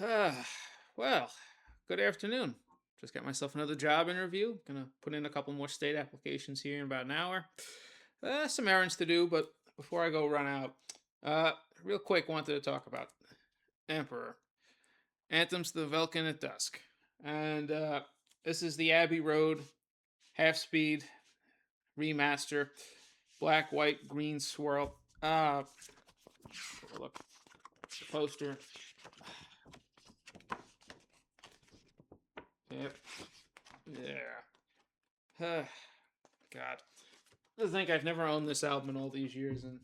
Uh, well, good afternoon. Just got myself another job interview. Gonna put in a couple more state applications here in about an hour. Some errands to do, but before I go run out, real quick, wanted to talk about Emperor. Anthems to the Welkin at Dusk. And this is the Abbey Road half speed remaster, black, white, green swirl. Look, the poster. Yep. Yeah. God. I think I've never owned this album in all these years, and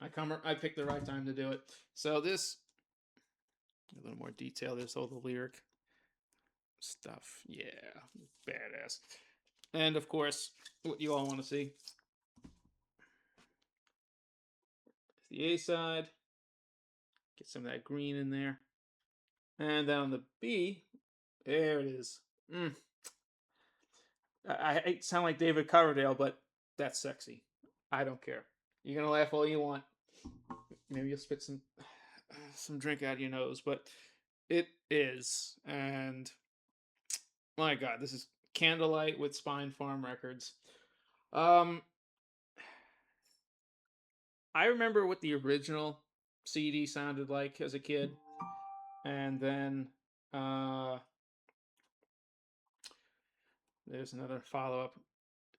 I picked the right time to do it. So this a little more detail. There's all the lyric stuff. Yeah, badass. And of course, what you all want to see is the A side. Get some of that green in there, and then on the B, there it is. Mm. I sound like David Coverdale, but that's sexy. I don't care. You're gonna laugh all you want. Maybe you'll spit some drink out of your nose, but it is. And my God, this is Candlelight with Spine Farm Records. Um, I remember what the original CD sounded like as a kid, and then uh, there's another follow up,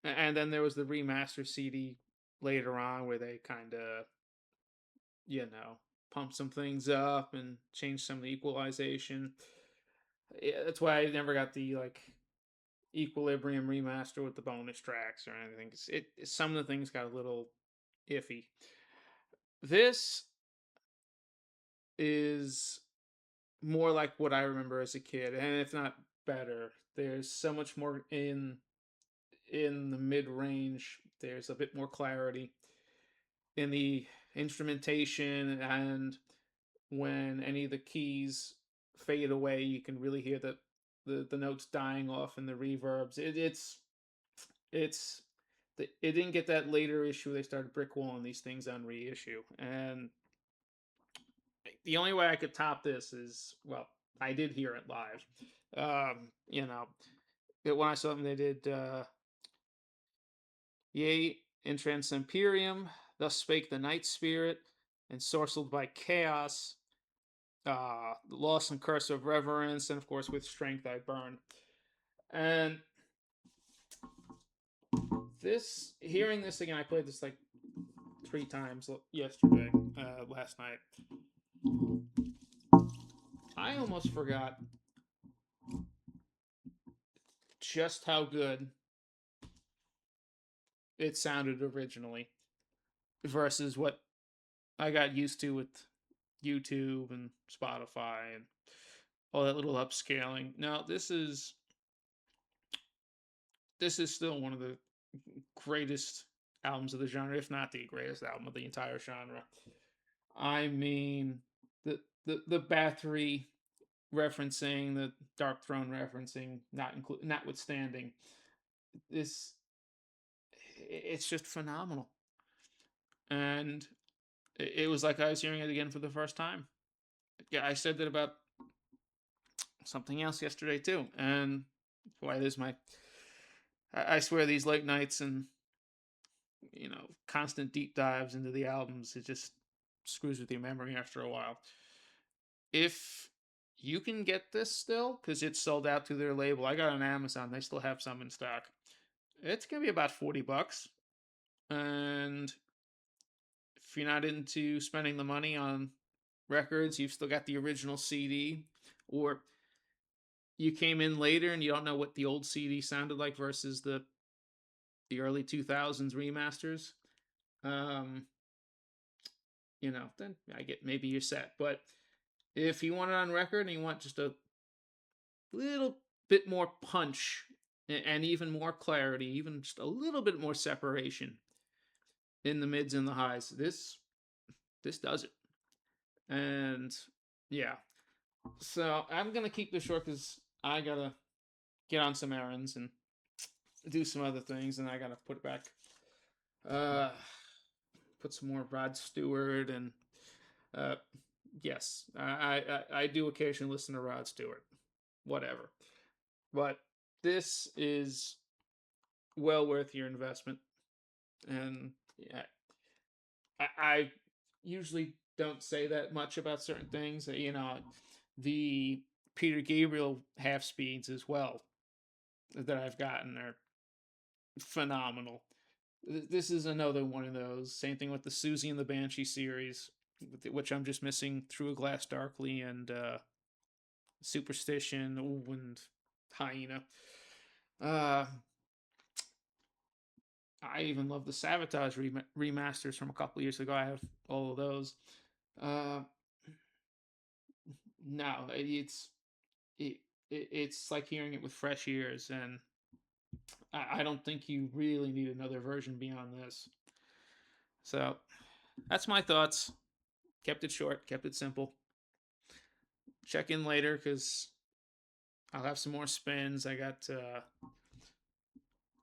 and then there was the remaster CD later on where they kind of, you know, pumped some things up and changed some of the equalization. Yeah, that's why I never got the like Equilibrium remaster with the bonus tracks or anything. Some of the things got a little iffy. This is more like what I remember as a kid, and if not better. There's so much more in the mid range. There's a bit more clarity in the instrumentation, and when any of the keys fade away, you can really hear the notes dying off in the reverbs. It's it didn't get that later issue. They started brickwalling these things on reissue, and the only way I could top this is, well, I did hear it live. You know, when I saw them, they did "Yea in Transempyrium," "Thus Spake the Night Spirit," and "Sorcelled by Chaos." "The Loss and Curse of Reverence," and of course, "With Strength I Burn." And hearing this again, I played this like 3 times yesterday, last night. I almost forgot just how good it sounded originally versus what I got used to with YouTube and Spotify and all that little upscaling. Now, this is still one of the greatest albums of the genre, if not the greatest album of the entire genre. I mean, the Bathory referencing, the Dark Throne referencing, notwithstanding, this it's just phenomenal. And it was like I was hearing it again for the first time. Yeah, I said that about something else yesterday too, and boy, this is my. I swear these late nights and constant deep dives into the albums, it just screws with your memory after a while. If you can get this still, because it's sold out to their label, I got it on Amazon. They still have some in stock. It's gonna be about $40, and if you're not into spending the money on records, you've still got the original CD, or you came in later and you don't know what the old CD sounded like versus the early 2000s remasters. Um, then I get maybe you're set. But if you want it on record and you want just a little bit more punch and even more clarity, even just a little bit more separation in the mids and the highs, this does it. And yeah, so I'm gonna keep this short because I gotta get on some errands and do some other things, and I gotta put it back. Uh, put some more Rod Stewart and uh, Yes, I do occasionally listen to Rod Stewart. Whatever, but this is well worth your investment. And yeah, I usually don't say that much about certain things. You know, the Peter Gabriel half speeds as well that I've gotten are phenomenal. This is another one of those. Same thing with the Susie and the Banshee series, which I'm just missing Through a Glass Darkly and Superstition and Hyena. Uh, I even love the Sabotage remasters from a couple years ago. I have all of those. Uh, no, it, it's like hearing it with fresh ears, and I don't think you really need another version beyond this. So that's my thoughts. Kept it short, kept it simple. Check in later because I'll have some more spins. I got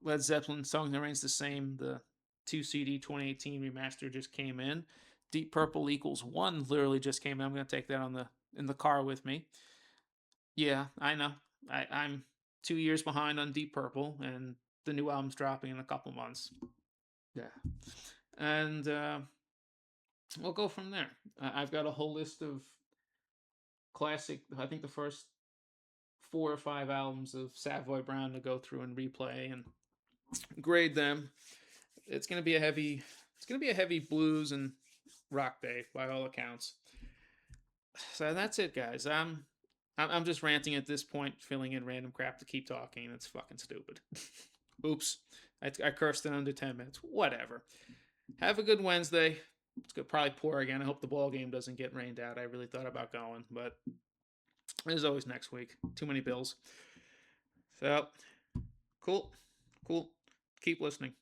Led Zeppelin Song That Remains the Same. The 2 CD 2018 remaster just came in. Deep Purple Equals One literally just came in. I'm gonna take that on the in the car with me. Yeah, I know. I'm 2 years behind on Deep Purple, and the new album's dropping in a couple months. Yeah, and we'll go from there. I've got a whole list of classic. I think the first 4 or 5 albums of Savoy Brown to go through and replay and grade them. It's gonna be a heavy. It's gonna be a heavy blues and rock day by all accounts. So that's it, guys. I'm just ranting at this point, filling in random crap to keep talking. It's fucking stupid. Oops, I cursed in under 10 minutes. Whatever. Have a good Wednesday. It's gonna probably pour again. I hope the ball game doesn't get rained out. I really thought about going, but there's always next week. Too many bills. So cool, cool. Keep listening.